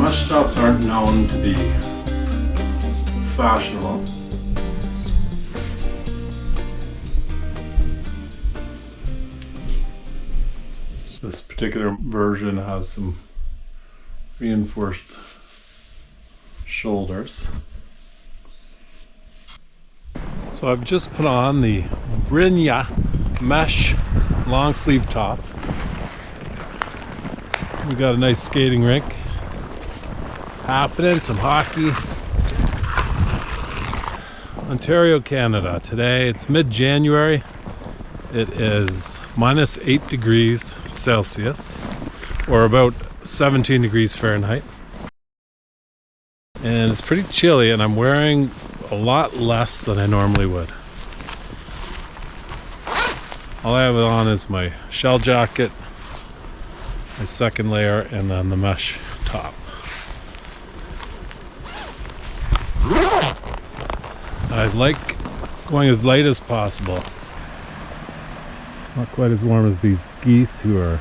mesh tops aren't known to be fashionable. This particular version has some reinforced shoulders. So I've just put on the Brynje mesh long sleeve top. We got a nice skating rink happening, some hockey. Ontario, Canada. Today it's mid-January. It is minus 8 degrees Celsius, or about 17 degrees Fahrenheit. And it's pretty chilly, and I'm wearing a lot less than I normally would. All I have on is my shell jacket, my second layer, and then the mesh top. I like going as light as possible. Not quite as warm as these geese who are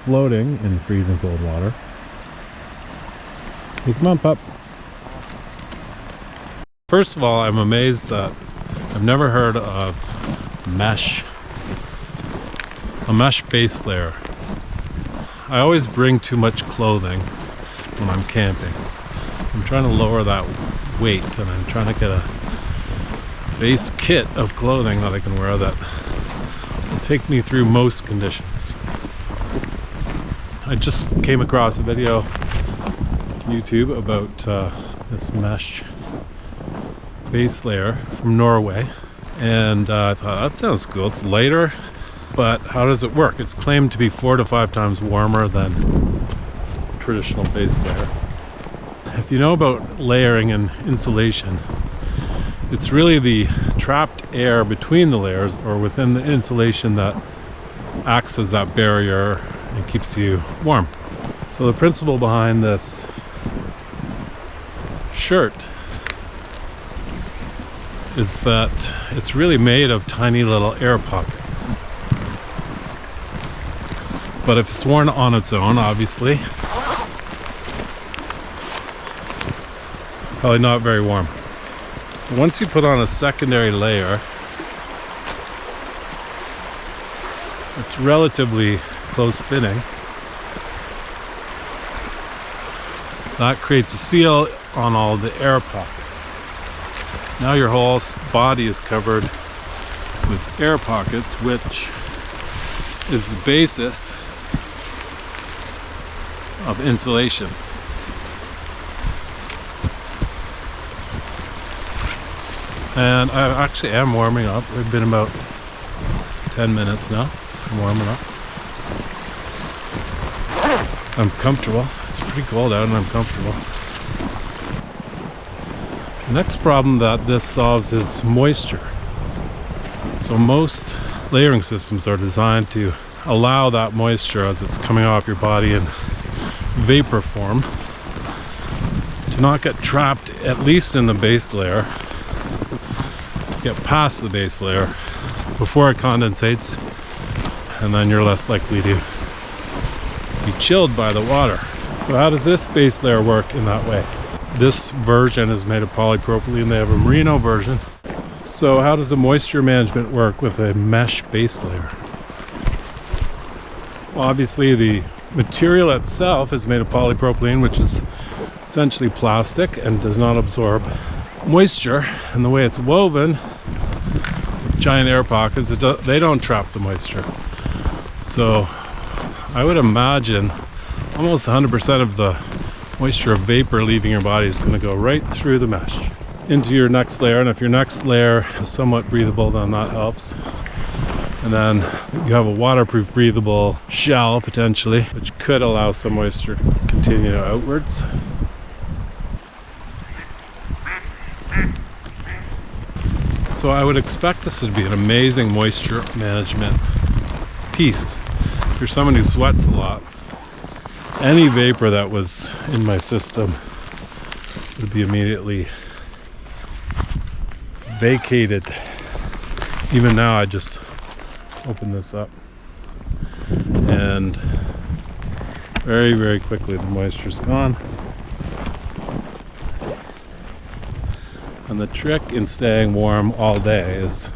floating in freezing cold water. Hey, come on, pup. First of all, I'm amazed that I've never heard of a mesh base layer. I always bring too much clothing when I'm camping. So I'm trying to lower that weight, and I'm trying to get a base kit of clothing that I can wear that will take me through most conditions. I just came across a video on YouTube about this mesh base layer from Norway, and I thought, that sounds cool. It's lighter, but how does it work? It's claimed to be 4 to 5 times warmer than traditional base layer. If you know about layering and insulation, it's really the trapped air between the layers or within the insulation that acts as that barrier and keeps you warm. So the principle behind this shirt is that it's really made of tiny little air pockets. But if it's worn on its own, obviously, probably not very warm. Once you put on a secondary layer, it's relatively close fitting. That creates a seal on all the air pockets. Now your whole body is covered with air pockets, which is the basis of insulation. And I actually am warming up. It's been about 10 minutes now. I'm warming up. I'm comfortable. It's pretty cold out and I'm comfortable. The next problem that this solves is moisture. So most layering systems are designed to allow that moisture as it's coming off your body in vapor form to not get trapped, at least in the base layer, get past the base layer before it condensates, and then you're less likely to be chilled by the water. So how does this base layer work in that way? This version is made of polypropylene. They have a merino version. So how does the moisture management work with a mesh base layer? Well, obviously the material itself is made of polypropylene, which is essentially plastic and does not absorb moisture, and the way it's woven, giant air pockets, they don't trap the moisture. So I would imagine almost 100% of the moisture of vapor leaving your body is going to go right through the mesh into your next layer. And if your next layer is somewhat breathable, then that helps. And then you have a waterproof breathable shell potentially, which could allow some moisture to continue outwards. So I would expect this would be an amazing moisture management piece. If you're someone who sweats a lot, any vapor that was in my system would be immediately vacated. Even now, I just open this up and Very, very quickly the moisture's gone. And the trick in staying warm all day is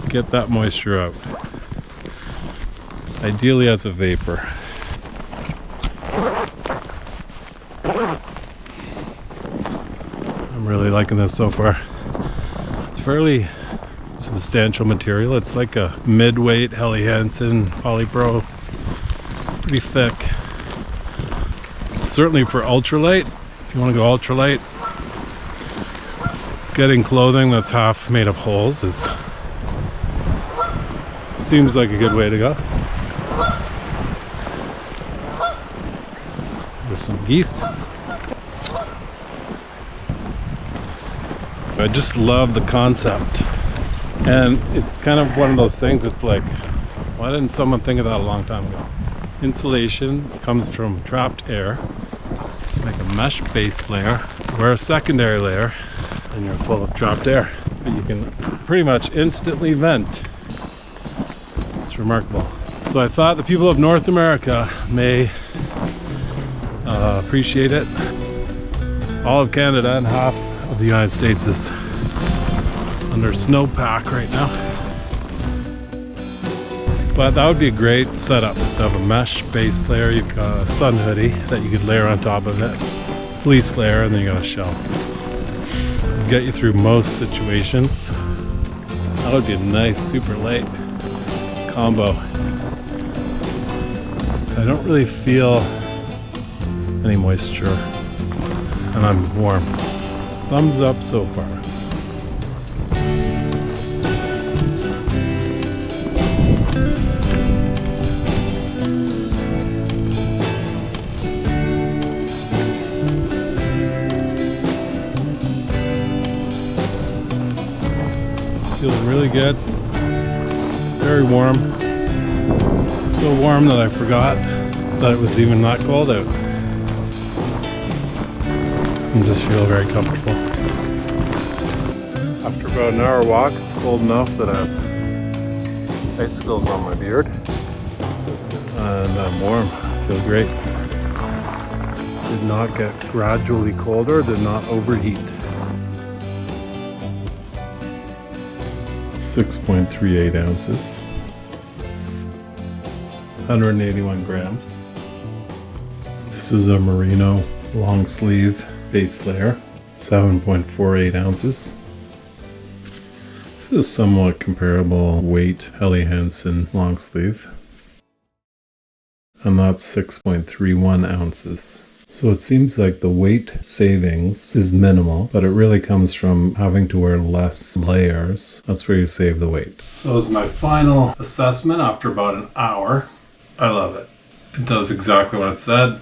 get that moisture out. Ideally as a vapor. I'm really liking this so far. It's fairly substantial material. It's like a mid-weight Helly Hansen polypro. Pretty thick. Certainly for ultralight, if you want to go ultralight, getting clothing that's half made of holes seems like a good way to go. There's some geese. I just love the concept, and it's kind of one of those things. It's like, why didn't someone think of that a long time ago? Insulation comes from trapped air. Just make a mesh base layer, wear a secondary layer, and you're full of trapped air. But you can pretty much instantly vent. It's remarkable. So I thought the people of North America may appreciate it. All of Canada and half of the United States is under snowpack right now. But that would be a great setup. Instead of a mesh base layer, you've got a sun hoodie that you could layer on top of it, fleece layer, and then you got a shell. It'll get you through most situations. That would be a nice super light combo. I don't really feel any moisture, and I'm warm. Thumbs up so far. Feeling really good. Very warm. So warm that I forgot that it was even that cold out. I just feel very comfortable. After about an hour walk, it's cold enough that I have icicles on my beard. And I'm warm. I feel great. Did not get gradually colder, did not overheat. 6.38 ounces. 181 grams. This is a merino long sleeve base layer, 7.48 ounces. This is somewhat comparable weight Helly Hansen long sleeve, and that's 6.31 ounces. So it seems like the weight savings is minimal, but it really comes from having to wear less layers. That's where you save the weight. So as my final assessment after about an hour, I love it. It does exactly what it said.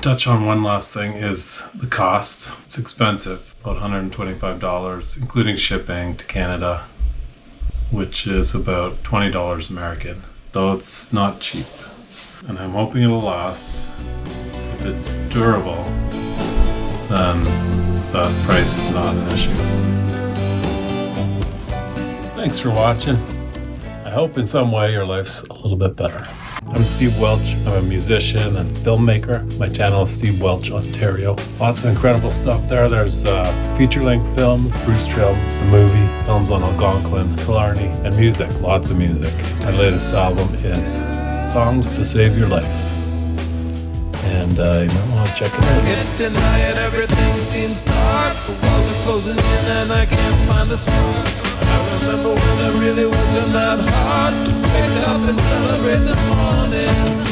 Touch on one last thing is the cost. It's expensive, about $125, including shipping to Canada, which is about $20 American. So it's not cheap, and I'm hoping it'll last. If it's durable, then that price is not an issue. Thanks for watching. I hope in some way your life's a little bit better. I'm Steve Welch. I'm a musician and filmmaker. My channel is Steve Welch Ontario. Lots of incredible stuff there. There's feature-length films, Bruce Trail, the movie, films on Algonquin, Killarney, and music. Lots of music. My latest album is Songs to Save Your Life. And you might want to check it out. Get denied, everything seems dark. The walls are closing in and I can't find the smoke. I remember when it really wasn't that hard to wake up and celebrate this morning.